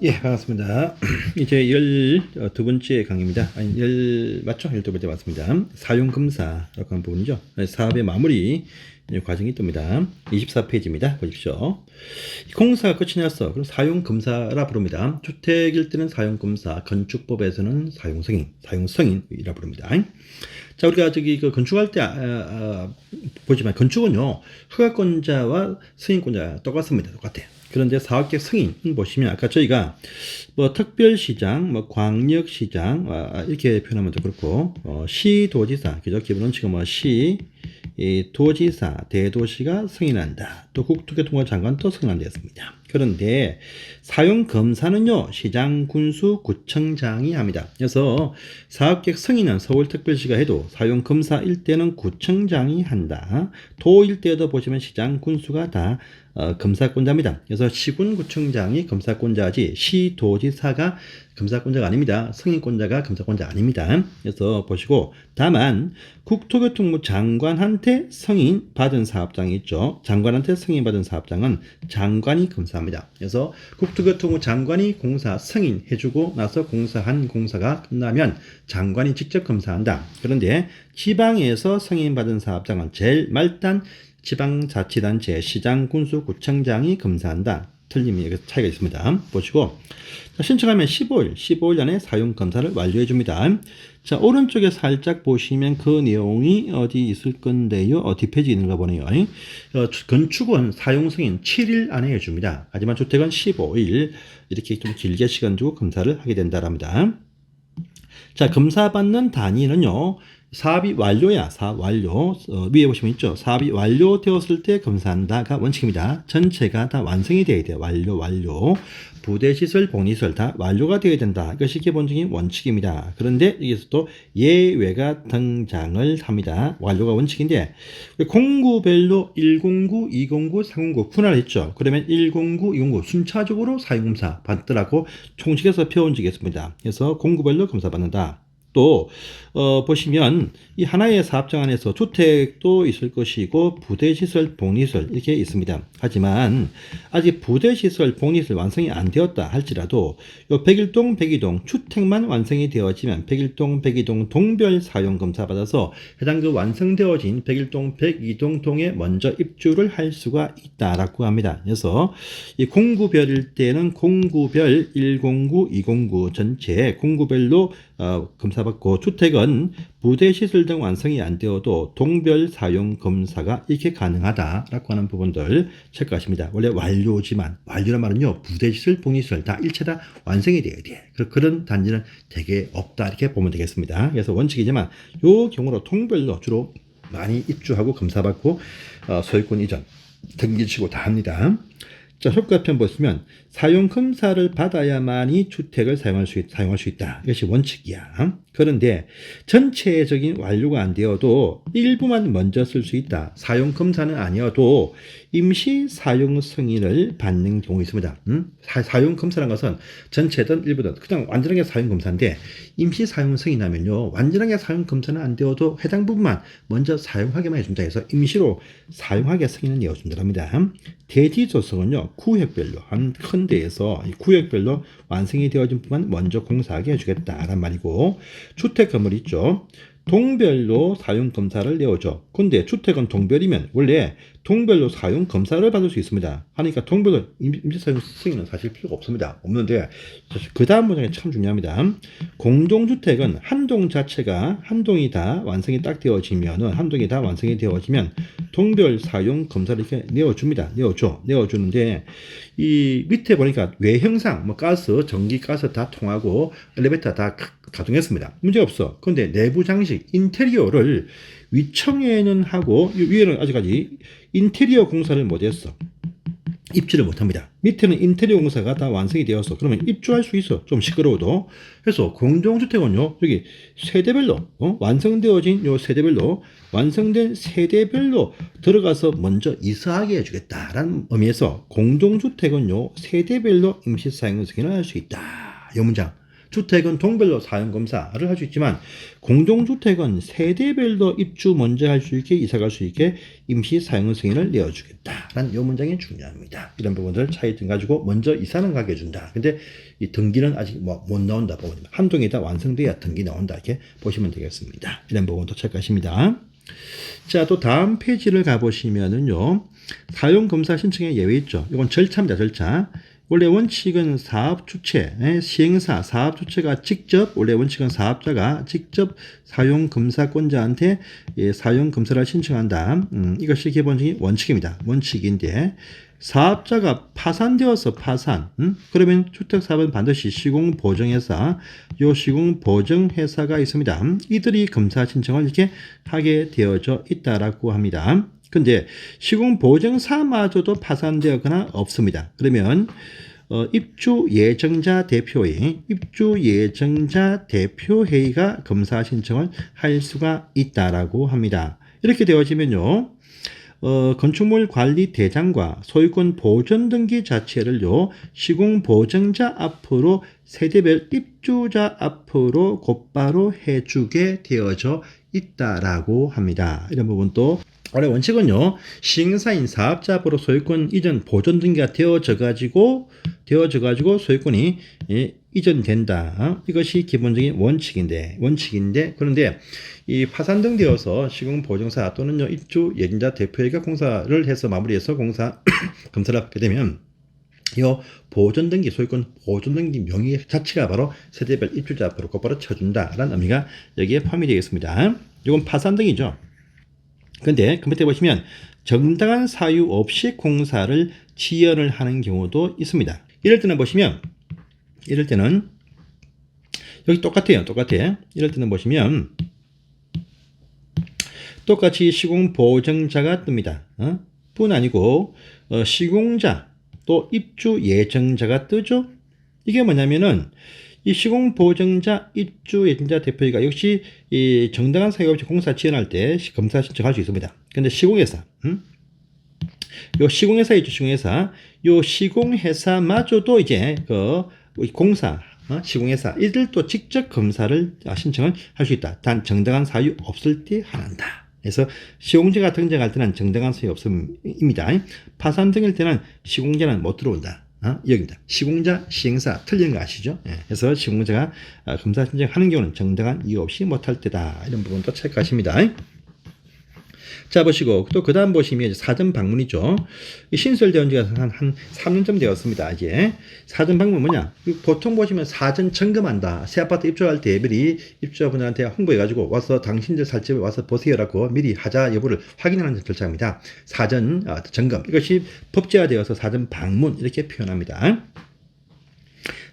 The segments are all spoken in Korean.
예, 반갑습니다. 이제 12번째 강의입니다. 아니, 맞죠? 12번째 맞습니다. 사용검사라고 하는 부분이죠. 사업의 마무리 과정이 뜹니다. 24페이지입니다. 보십시오. 공사가 끝이 났어. 그럼 사용검사라 부릅니다. 주택일 때는 사용검사, 건축법에서는 사용승인이라 부릅니다. 자, 우리가 그 건축할 때, 보지만 건축은요, 허가권자와 승인권자 똑같습니다. 똑같아요. 그런데 사업계획 승인 보시면 아까 저희가 뭐 특별시장, 뭐 광역시장 이렇게 표현하면 더 그렇고 시도지사, 그죠? 기본 원칙은 뭐 도지사, 대도시가 승인한다. 또 국토교통부 장관도 승인한다 했습니다. 그런데 사용검사는요, 시장, 군수, 구청장이 합니다. 그래서 사업계획 승인은 서울특별시가 해도 사용검사일 때는 구청장이 한다. 도일 때도 보시면 시장, 군수가 다 검사권자입니다. 그래서 시군구청장이 검사권자지 시도지사가 검사권자가 아닙니다. 승인권자가 검사권자 아닙니다. 그래서 보시고 다만 국토교통부 장관한테 승인 받은 사업장이 있죠. 장관한테 승인 받은 사업장은 장관이 검사합니다. 그래서 국토교통부 장관이 공사 승인해주고 나서 공사한 공사가 끝나면 장관이 직접 검사한다. 그런데 지방에서 승인 받은 사업장은 제일 말단 지방자치단체 시장, 군수, 구청장이 검사한다. 틀림이 차이가 있습니다. 보시고 신청하면 15일 안에 사용검사를 완료해 줍니다. 자, 오른쪽에 살짝 보시면 그 내용이 어디 있을 건데요. 뒷페이지에 있는가 보네요. 건축은 사용승인 7일 안에 해줍니다. 하지만 주택은 15일 이렇게 좀 길게 시간 두고 검사를 하게 된다랍니다. 자, 검사받는 단위는요. 사업이 완료야. 사업 완료. 위에 보시면 있죠. 사업이 완료되었을 때 검사한다가 원칙입니다. 전체가 다 완성이 되어야 돼요. 완료. 부대시설, 복리시설 다 완료가 되어야 된다. 이것이 기본적인 원칙입니다. 그런데 여기서 또 예외가 등장을 합니다. 완료가 원칙인데 공구별로 109, 209, 309 분할을 했죠. 그러면 109, 209 순차적으로 사용검사 받더라고 총칙에서 배운 적이 있습니다. 그래서 공구별로 검사받는다. 또 보시면 이 하나의 사업장 안에서 주택도 있을 것이고 부대시설, 복리시설 이렇게 있습니다. 하지만 아직 부대시설, 복리시설 완성이 안 되었다 할지라도 요 101동, 102동 주택만 완성이 되어지면 101동, 102동 동별 사용검사 받아서 해당 그 완성되어진 101동, 102동 동에 먼저 입주를 할 수가 있다라고 합니다. 그래서 이 공구별일 때는 공구별 109, 209 전체 공구별로 검사받고 주택은 부대시설 등 완성이 안 되어도 동별 사용 검사가 이렇게 가능하다라고 하는 부분들 체크하십니다. 원래 완료지만 완료란 말은요 부대시설, 복리시설 다 일체 다 완성이 돼야 돼. 그런 단지는 되게 없다 이렇게 보면 되겠습니다. 그래서 원칙이지만 요 경우로 동별로 주로 많이 입주하고 검사받고 소유권 이전 등기치고 다 합니다. 자, 효과편 보시면 사용검사를 받아야만이 주택을 사용할 수 있다. 이것이 원칙이야. 그런데 전체적인 완료가 안 되어도 일부만 먼저 쓸 수 있다. 사용검사는 아니어도 임시 사용 승인을 받는 경우 있습니다. 사용검사라는 것은 전체든 일부든 그냥 완전하게 사용검사인데 임시 사용 승인하면요. 완전하게 사용검사는 안 되어도 해당 부분만 먼저 사용하게만 해준다 해서 임시로 사용하게 승인을 내어준다랍니다. 대지 조성은요. 구역별로 한 큰 데에서 구역별로 완성이 되어진 부분만 먼저 공사하게 해주겠다란 말이고 주택 건물 있죠. 동별로 사용 검사를 내어줘. 근데 주택은 동별이면 원래 동별로 사용 검사를 받을 수 있습니다. 하니까 동별로 임시 사용 승인은 사실 필요가 없습니다. 없는데 그 다음 문장이 참 중요합니다. 공동주택은 한 동 자체가 한 동이 다 완성이 딱 되어지면은 한 동이 다 완성이 되어지면 동별 사용 검사를 이렇게 내어줍니다. 내어주는데 이 밑에 보니까 외형상 뭐 가스, 전기, 가스 다 통하고 엘리베이터 다 가동했습니다. 문제 없어. 그런데 내부 장식, 인테리어를 위층에는 하고 위에는 아직까지 인테리어 공사를 못했어. 입주를 못합니다. 밑에는 인테리어 공사가 다 완성이 되었어. 그러면 입주할 수 있어. 좀 시끄러워도. 그래서 공동주택은요. 여기 세대별로 완성되어진 요 세대별로 완성된 세대별로 들어가서 먼저 이사하게 해주겠다라는 의미에서 공동주택은요. 세대별로 임시사용 승인을 할 수 있다. 이 문장. 주택은 동별로 사용검사를 할 수 있지만 공동주택은 세대별로 입주 먼저 할 수 있게 이사 갈 수 있게 임시 사용 승인을 내어주겠다라는 이 문장이 중요합니다. 이런 부분들 차이점 가지고 먼저 이사는 가게 해준다. 근데 이 등기는 아직 못 나온다. 한 동이 다 완성돼야 등기 나온다. 이렇게 보시면 되겠습니다. 이런 부분도 체크하십니다. 자, 또 다음 페이지를 가보시면은요, 사용검사 신청의 예외 있죠. 이건 절차입니다. 절차. 원래 원칙은 사업 주체, 시행사, 사업 주체가 직접, 원래 원칙은 사업자가 직접 사용검사권자한테 사용검사를 신청한다. 이것이 기본적인 원칙입니다. 원칙인데, 사업자가 파산되어서 파산, 그러면 주택사업은 반드시 시공보증회사, 요 시공보증회사가 있습니다. 이들이 검사 신청을 이렇게 하게 되어져 있다라고 합니다. 근데 시공보증사마저도 파산되거나 없습니다. 그러면 입주 예정자 대표회의가 검사 신청을 할 수가 있다라고 합니다. 이렇게 되어지면요, 건축물 관리 대장과 소유권 보존 등기 자체를요, 시공보증자 앞으로 세대별 입주자 앞으로 곧바로 해주게 되어져 있다라고 합니다. 이런 부분도 원래 원칙은요, 시행사인 사업자 앞으로 소유권 이전 보존 등기가 되어져 가지고 소유권이 이전된다. 이것이 기본적인 원칙인데 그런데 이 파산 등되어서 시공보증사 또는요 입주 예정자 대표회의가 공사를 해서 마무리해서 공사 검사를 하게 되면 이 보존 등기, 소유권 보존 등기 명의 자체가 바로 세대별 입주자 앞으로 곧바로 쳐준다라는 의미가 여기에 포함이 되겠습니다. 이건 파산 등이죠. 근데 그 밑에 보시면 정당한 사유 없이 공사를 지연을 하는 경우도 있습니다. 이럴 때는 여기 똑같아요. 이럴 때는 보시면 똑같이 시공보증자가 뜹니다. 뿐 아니고 시공자 또 입주 예정자가 뜨죠. 이게 뭐냐면은 이 시공보증자, 입주 예정자 대표회의가 역시 이 정당한 사유 없이 공사 지연할 때 검사 신청할 수 있습니다. 근데 시공회사, 요 시공회사 있죠, 요 시공회사마저도 이제 공사, 시공회사 이들도 직접 검사를 신청을 할 수 있다. 단 정당한 사유 없을 때 한다. 그래서 시공자가 등장할 때는 정당한 사유 없음입니다. 파산 등일 때는 시공자는 못 들어온다. 여기입니다. 시공자, 시행사 틀린 거 아시죠? 그래서 시공자가 검사 신청하는 경우는 정당한 이유 없이 못할 때다. 이런 부분도 체크하십니다. 자, 보시고 또 그 다음 보시면 이제 사전 방문이죠. 신설되온 지가 한 3년쯤 되었습니다. 이제 사전 방문 뭐냐? 보통 보시면 사전 점검한다. 새 아파트 입주할 때 미리 입주자분들한테 홍보해가지고 와서 당신들 살 집에 와서 보세요라고 미리 하자 여부를 확인하는 절차입니다. 사전 점검, 이것이 법제화되어서 사전 방문 이렇게 표현합니다.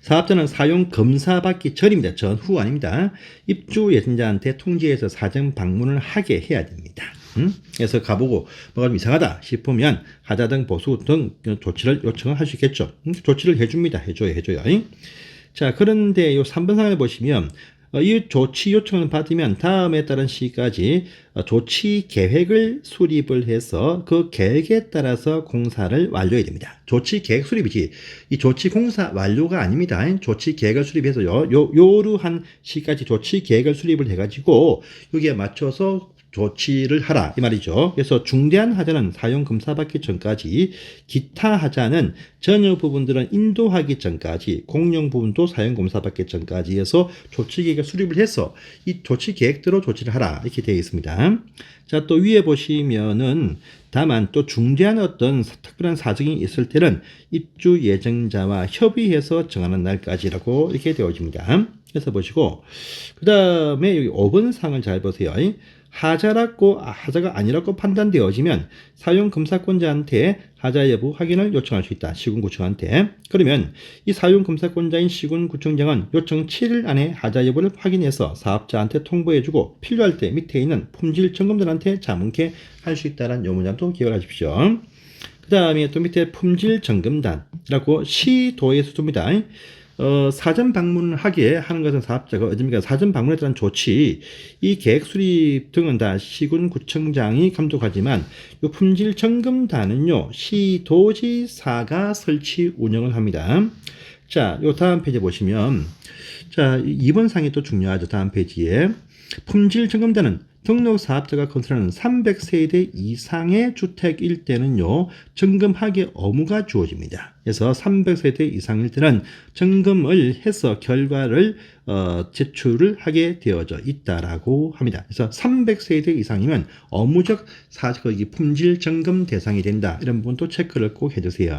사업자는 사용 검사 받기 전입니다. 전후 아닙니다. 입주 예정자한테 통지해서 사전 방문을 하게 해야 됩니다. 그래서 가보고 뭐가 좀 이상하다 싶으면 하자 등 보수 등 조치를 요청을 할 수 있겠죠. 조치를 해줍니다. 해줘요. 자, 그런데 요 3번 상을 보시면 이 조치 요청을 받으면 다음에 따른 시기까지 조치 계획을 수립을 해서 그 계획에 따라서 공사를 완료해야 됩니다. 조치 계획 수립이지 이 조치 공사 완료가 아닙니다. 조치 계획을 수립해서요, 요러한 시기까지 조치 계획을 수립을 해가지고 여기에 맞춰서 조치를 하라 이 말이죠. 그래서 중대한 하자는 사용 검사 받기 전까지, 기타 하자는 전혀 부분들은 인도하기 전까지, 공용 부분도 사용 검사 받기 전까지 해서 조치 계획을 수립을 해서 이 조치 계획대로 조치를 하라 이렇게 되어 있습니다. 자, 또 위에 보시면은 다만 또 중대한 어떤 특별한 사정이 있을 때는 입주 예정자와 협의해서 정하는 날까지라고 이렇게 되어집니다. 그래서 보시고 그 다음에 여기 5번 상을 잘 보세요. 하자가 아니라고 판단되어지면 사용검사권자한테 하자 여부 확인을 요청할 수 있다. 시군구청한테. 그러면 이 사용검사권자인 시군구청장은 요청 7일 안에 하자 여부를 확인해서 사업자한테 통보해주고 필요할 때 밑에 있는 품질점검단한테 자문케 할 수 있다는 요 문장도 기억하십시오. 그 다음에 또 밑에 품질점검단이라고 시도에서 줍니다. 사전 방문을 하게 하는 것은 사업자가 어딥니까? 사전 방문에 따른 조치, 이 계획 수립 등은 다 시군구청장이 감독하지만 이 품질 점검단은요 시도지사가 설치 운영을 합니다. 자, 요 다음 페이지 보시면 자, 2번 상이 또 중요하죠. 다음 페이지에 품질 점검자는 등록 사업자가 건설하는 300세대 이상의 주택일 때는요, 점검하기 의무가 주어집니다. 그래서 300세대 이상일 때는 점검을 해서 결과를 제출을 하게 되어져 있다라고 합니다. 그래서 300세대 이상이면 의무적 품질 점검 대상이 된다. 이런 부분도 체크를 꼭 해주세요.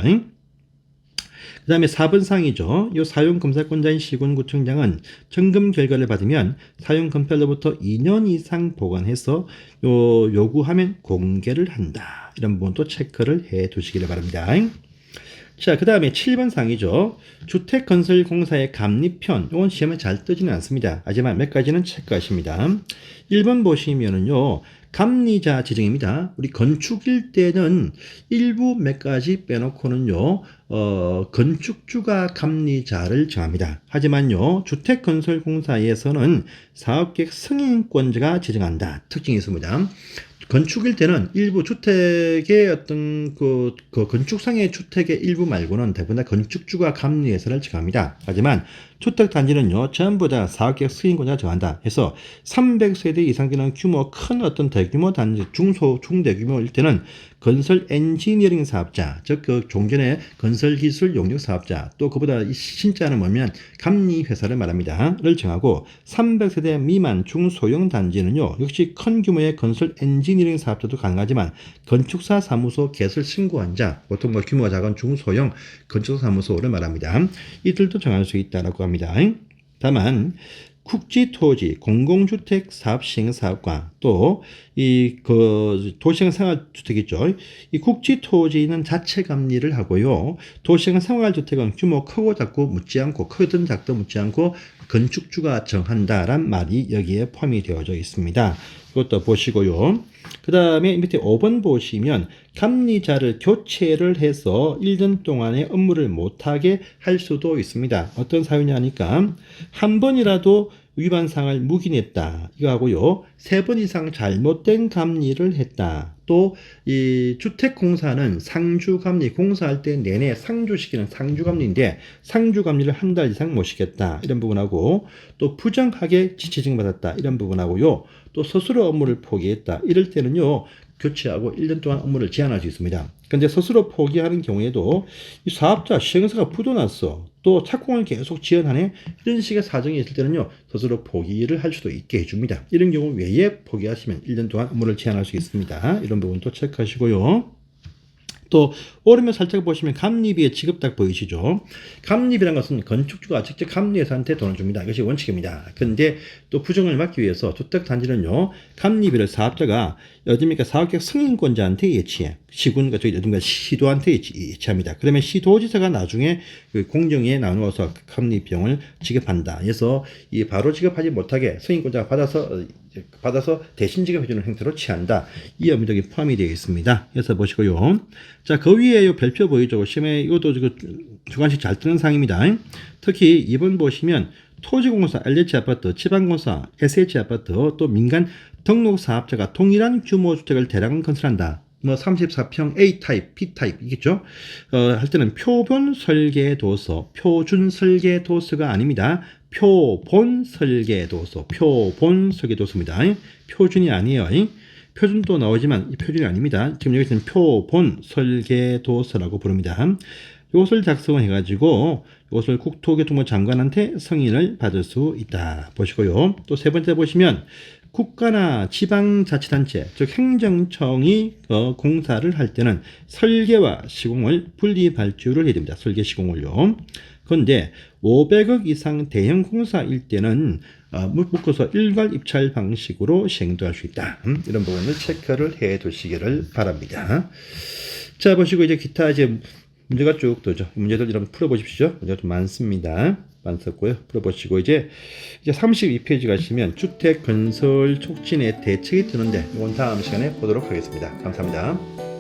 그 다음에 4번 사항이죠. 이 사용검사권자인 시군구청장은 점검 결과를 받으면 사용검사로부터 2년 이상 보관해서 요구하면 공개를 한다. 이런 부분도 체크를 해 두시기를 바랍니다. 자, 그 다음에 7번 사항이죠. 주택건설공사의 감리편. 이건 시험에 잘 뜨지는 않습니다. 하지만 몇 가지는 체크하십니다. 1번 보시면은요. 감리자 지정입니다. 우리 건축일 때는 일부 몇 가지 빼놓고는요, 건축주가 감리자를 정합니다. 하지만요, 주택건설공사에서는 사업계획 승인권자가 지정한다. 특징이 있습니다. 건축일 때는 일부 주택의 어떤 그 건축상의 주택의 일부 말고는 대부분 다 건축주가 감리 예산을 정합니다. 하지만 주택단지는요, 전부 다 사업계획 승인권자가 정한다. 해서 300세대 이상 되는 규모 큰 어떤 대규모 단지, 중대규모일 때는 건설 엔지니어링 사업자, 즉 그 종전의 건설 기술 용역 사업자, 또 그보다 신자는 뭐냐면 감리 회사를 말합니다.를 정하고 300세대 미만 중소형 단지는요, 역시 큰 규모의 건설 엔지니어링 사업자도 가능하지만 건축사 사무소 개설 신고한 자, 보통 뭐 규모가 작은 중소형 건축사 사무소를 말합니다. 이들도 정할 수 있다라고 합니다. 다만 국지토지, 공공주택 사업 시행 사업과 또 도시형 생활주택 있죠. 이 국지토지는 자체 감리를 하고요. 도시형 생활주택은 규모 크고 작고 묻지 않고 크든 작든 묻지 않고 건축주가 정한다란 말이 여기에 포함이 되어져 있습니다. 이것도 보시고요. 그 다음에 밑에 5번 보시면 감리자를 교체를 해서 1년 동안의 업무를 못하게 할 수도 있습니다. 어떤 사유냐 하니까 한 번이라도 위반사항을 묵인했다. 이거 하고요. 3번 이상 잘못된 감리를 했다. 또 이 주택공사는 상주감리, 공사할 때 내내 상주시키는 상주감리인데 상주감리를 한 달 이상 못 시켰다. 이런 부분하고 또 부정하게 지체증받았다. 이런 부분하고요. 또 스스로 업무를 포기했다. 이럴 때는요, 교체하고 1년 동안 업무를 제한할 수 있습니다. 근데 스스로 포기하는 경우에도 이 사업자, 시행사가 부도났어. 또 착공을 계속 지연하네. 이런 식의 사정이 있을 때는요, 스스로 포기를 할 수도 있게 해줍니다. 이런 경우 외에 포기하시면 1년 동안 업무를 제한할 수 있습니다. 이런 부분도 체크하시고요. 또 오르면 살짝 보시면 감리비의 지급딱 보이시죠? 감리비라는 것은 건축주가 직접 감리회사한테 돈을 줍니다. 이것이 원칙입니다. 그런데 또 부정을 막기 위해서 주택단지는요, 감리비를 사업자가 어딥니까 사업계획 승인권자한테 예치해. 시군과 저희 어딘가 시도한테 예치합니다. 그러면 시도지사가 나중에 그 공정에 나누어서 감리 비용을 지급한다. 그래서 이 바로 지급하지 못하게 승인권자가 받아서 대신 지급해주는 형태로 취한다. 이 의미적인 포함이 되어 있습니다. 그래서 보시고요. 자, 그 위에 이 별표 보이죠? 시험에 이것도 주관식 잘 뜨는 상입니다. 특히 2번 보시면 토지공사, LH아파트, 지방공사, SH아파트, 또 민간 등록사업자가 동일한 규모 주택을 대량 건설한다. 뭐 34평 A타입, B타입 있겠죠? 할 때는 표본 설계 도서, 표준 설계 도서가 아닙니다. 표본 설계 도서, 표본 설계 도서입니다. 표준이 아니에요. 표준도 나오지만 이 표준이 아닙니다. 지금 여기서는 표본 설계 도서라고 부릅니다. 이것을 작성을 해가지고 이것을 국토교통부 장관한테 승인을 받을 수 있다. 보시고요. 또 세 번째 보시면 국가나 지방자치단체, 즉 행정청이 공사를 할 때는 설계와 시공을 분리 발주를 해야 됩니다. 설계 시공을요. 그런데 500억 이상 대형 공사일 때는 묶어서 일괄 입찰 방식으로 시행도 할 수 있다. 이런 부분을 체크를 해 두시기를 바랍니다. 자, 보시고 이제 기타 이제 문제가 쭉 뜨죠. 문제들 여러분 풀어보십시오. 문제가 좀 많습니다. 많았고요. 풀어보시고 이제 32페이지 가시면 주택 건설 촉진의 대책이 뜨는데 이건 다음 시간에 보도록 하겠습니다. 감사합니다.